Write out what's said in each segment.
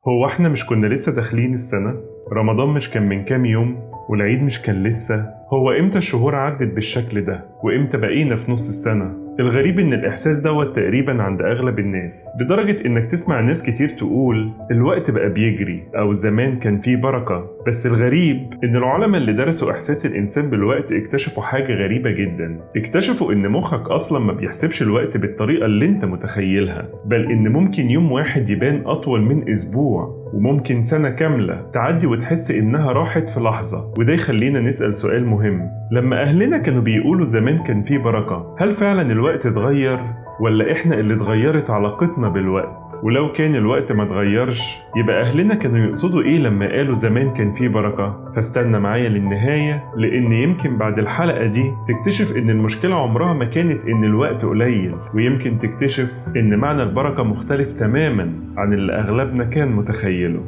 هو احنا مش كنا لسه داخلين السنة؟ رمضان مش كان من كام يوم؟ والعيد مش كان لسه؟ هو امتى الشهور عدت بالشكل ده؟ وامتى بقينا في نص السنة؟ الغريب ان الاحساس دوت تقريبا عند اغلب الناس، لدرجة انك تسمع ناس كتير تقول الوقت بقى بيجري او زمان كان فيه بركة. بس الغريب ان العلماء اللي درسوا احساس الانسان بالوقت اكتشفوا حاجة غريبة جدا. اكتشفوا ان مخك اصلا ما بيحسبش الوقت بالطريقة اللي انت متخيلها، بل ان ممكن يوم واحد يبان اطول من اسبوع، وممكن سنة كاملة تعدي وتحس إنها راحت في لحظة. وده يخلينا نسأل سؤال مهم: لما أهلنا كانوا بيقولوا زمان كان فيه بركة، هل فعلا الوقت اتغير؟ ولا إحنا اللي اتغيرت علاقتنا بالوقت؟ ولو كان الوقت ما اتغيرش، يبقى أهلنا كانوا يقصدوا إيه لما قالوا زمان كان فيه بركة؟ فاستنى معايا للنهاية، لأن يمكن بعد الحلقة دي تكتشف إن المشكلة عمرها ما كانت إن الوقت قليل، ويمكن تكتشف إن معنى البركة مختلف تماما عن اللي أغلبنا كان متخيله.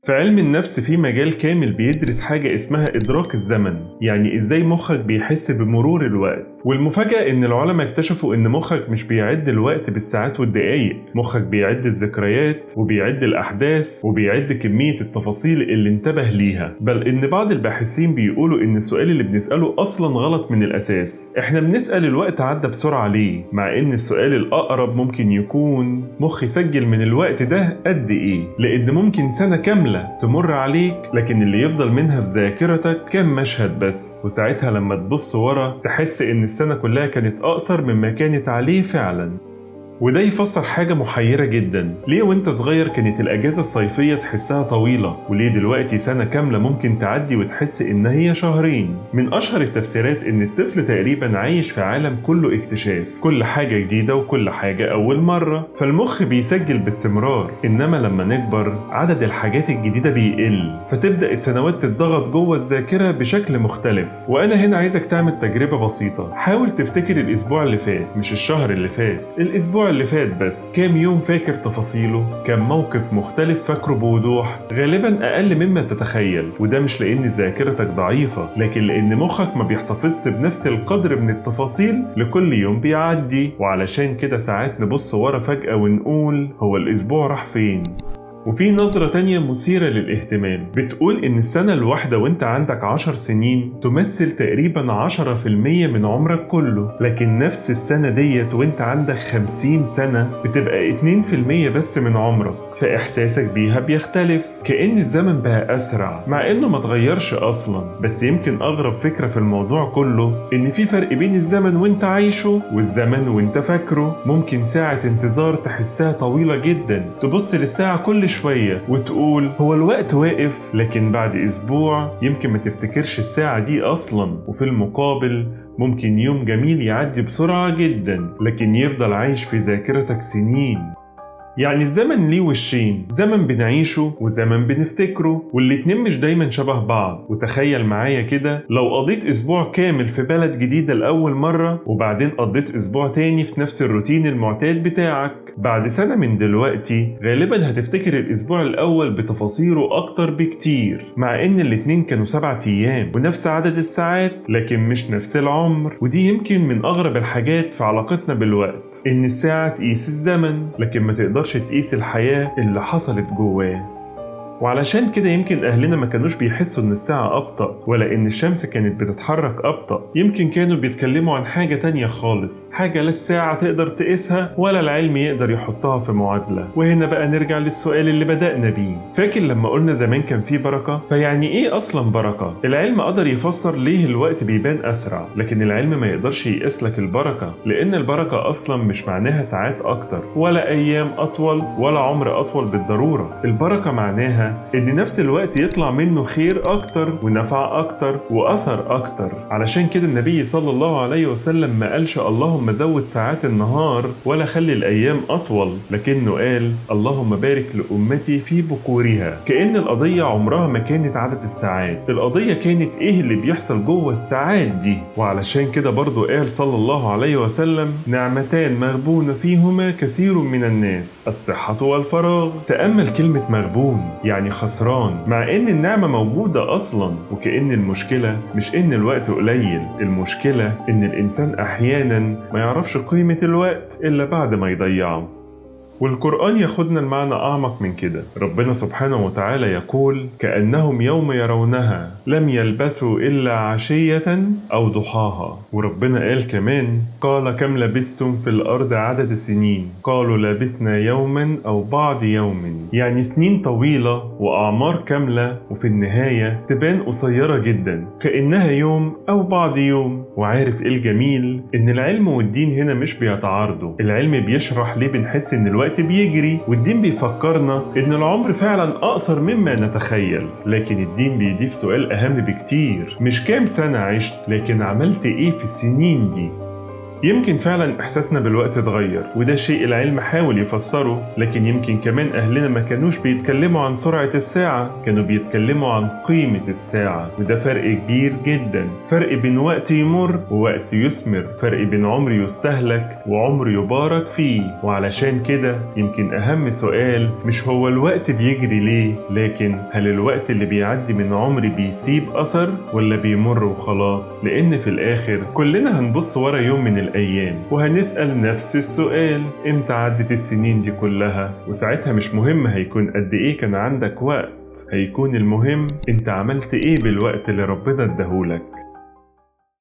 في علم النفس في مجال كامل بيدرس حاجة اسمها إدراك الزمن، يعني إزاي مخك بيحس بمرور الوقت. والمفاجأة إن العلماء اكتشفوا إن مخك مش بيعد الوقت بالساعات والدقايق، مخك بيعد الذكريات وبيعد الأحداث وبيعد كمية التفاصيل اللي انتبه ليها. بل إن بعض الباحثين بيقولوا إن السؤال اللي بنسأله أصلا غلط من الأساس. إحنا بنسأل الوقت عدى بسرعة ليه، مع إن السؤال الأقرب ممكن يكون مخي سجل من الوقت ده قد إيه، لأن ممكن سنة كاملة تمر عليك لكن اللي يفضل منها في ذاكرتك كام مشهد بس، وساعتها لما تبص ورا تحس ان السنة كلها كانت اقصر مما كانت عليه فعلا. وده يفسر حاجة محيرة جدا: ليه وانت صغير كانت الأجازة الصيفية تحسها طويلة، وليه دلوقتي سنة كاملة ممكن تعدي وتحس إن هي شهرين؟ من أشهر التفسيرات إن الطفل تقريبا عايش في عالم كله اكتشاف، كل حاجة جديدة وكل حاجة أول مرة، فالمخ بيسجل باستمرار. إنما لما نكبر عدد الحاجات الجديدة بيقل، فتبدأ السنوات تتضغط جوه الذاكرة بشكل مختلف. وأنا هنا عايزك تعمل تجربة بسيطة. حاول تفتكر الأسبوع اللي فات، مش الشهر اللي فات، الأسبوع اللي فات بس. كام يوم فاكر تفاصيله؟ كام موقف مختلف فاكره بوضوح؟ غالبا أقل مما تتخيل. وده مش لأن ذاكرتك ضعيفة، لكن لأن مخك ما بيحتفظش بنفس القدر من التفاصيل لكل يوم بيعدي. وعلشان كده ساعات نبص ورا فجأة ونقول هو الأسبوع راح فين؟ وفي نظرة تانية مثيرة للاهتمام بتقول إن السنة الواحدة وإنت عندك 10 سنين تمثل تقريبا 10% من عمرك كله، لكن نفس السنة ديت وإنت عندك 50 سنة بتبقى 2% بس من عمرك. فإحساسك بيها بيختلف، كأن الزمن بقى أسرع مع إنه ما تغيرش أصلا. بس يمكن أغرب فكرة في الموضوع كله إن في فرق بين الزمن وإنت عايشه والزمن وإنت فاكره. ممكن ساعة انتظار تحسها طويلة جدا، تبص للساعة كل شوية وتقول هو الوقت واقف، لكن بعد أسبوع يمكن ما تفتكرش الساعة دي أصلا. وفي المقابل ممكن يوم جميل يعدي بسرعة جدا لكن يفضل عايش في ذاكرتك سنين. يعني الزمن ليه وشين، زمن بنعيشه وزمن بنفتكره، والاتنين مش دايما شبه بعض. وتخيل معايا كده لو قضيت أسبوع كامل في بلد جديدة لأول مرة، وبعدين قضيت أسبوع تاني في نفس الروتين المعتاد بتاعك. بعد سنة من دلوقتي غالبا هتفتكر الأسبوع الأول بتفاصيله أكتر بكتير، مع إن الاتنين كانوا 7 أيام ونفس عدد الساعات لكن مش نفس العمر. ودي يمكن من أغرب الحاجات في علاقتنا بالوقت، إن الساعة تقيس الزمن لكن ما تقدرش تقيس الحياة اللي حصلت جواه. وعلشان كده يمكن أهلنا ما كانوش بيحسوا إن الساعة أبطأ، ولا إن الشمس كانت بتتحرك أبطأ. يمكن كانوا بيتكلموا عن حاجة تانية خالص، حاجة لا الساعة تقدر تقيسها ولا العلم يقدر يحطها في معادلة. وهنا بقى نرجع للسؤال اللي بدأنا بيه. فاكر لما قلنا زمان كان فيه بركة؟ فيعني إيه أصلا بركة؟ العلم قدر يفسر ليه الوقت بيبان أسرع، لكن العلم ما يقدرش يقيس لك البركة، لأن البركة أصلا مش معناها ساعات أكتر ولا أيام أطول ولا عمر أطول بالضرورة. البركة معناها إن نفس الوقت يطلع منه خير أكتر ونفع أكتر وأثر أكتر. علشان كده النبي صلى الله عليه وسلم ما قالش اللهم زود ساعات النهار ولا خلي الأيام أطول، لكنه قال اللهم بارك لأمتي في بكورها. كأن القضية عمرها ما كانت عدد الساعات، القضية كانت إيه اللي بيحصل جوه الساعات دي. وعلشان كده برضو قال صلى الله عليه وسلم نعمتان مغبون فيهما كثير من الناس: الصحة والفراغ. تأمل كلمة مغبون، يعني يعني خسران، مع إن النعمة موجودة أصلا. وكأن المشكلة مش إن الوقت قليل، المشكلة إن الإنسان أحيانا ما يعرفش قيمة الوقت إلا بعد ما يضيعه. والقرآن ياخدنا المعنى أعمق من كده. ربنا سبحانه وتعالى يقول: كأنهم يوم يرونها لم يلبثوا إلا عشية أو ضحاها. وربنا قال كمان: قال كم لبثتم في الأرض عدد سنين؟ قالوا لبثنا يوما أو بعض يوم. يعني سنين طويلة وأعمار كاملة، وفي النهاية تبان قصيرة جدا، كأنها يوم أو بعض يوم. وعارف إيه الجميل؟ إن العلم والدين هنا مش بيتعارضوا. العلم بيشرح ليه بنحس إن الوقت بيجري، والدين بيفكرنا إن العمر فعلا أقصر مما نتخيل. لكن الدين بيضيف سؤال أهم بكتير: مش كام سنة عشت، لكن عملت إيه في السنين دي؟ يمكن فعلا إحساسنا بالوقت اتغير، وده شيء العلم حاول يفسره. لكن يمكن كمان أهلنا ما كانوش بيتكلموا عن سرعة الساعة، كانوا بيتكلموا عن قيمة الساعة. وده فرق كبير جدا، فرق بين وقت يمر ووقت يثمر، فرق بين عمر يستهلك وعمر يبارك فيه. وعلشان كده يمكن أهم سؤال مش هو الوقت بيجري ليه، لكن هل الوقت اللي بيعدي من عمري بيسيب أثر ولا بيمر وخلاص؟ لأن في الآخر كلنا هنبص ورا يوم من الأيام وهنسأل نفس السؤال: امتى عدت السنين دي كلها؟ وساعتها مش مهم هيكون قد ايه كان عندك وقت، هيكون المهم انت عملت ايه بالوقت اللي ربنا اداهولك.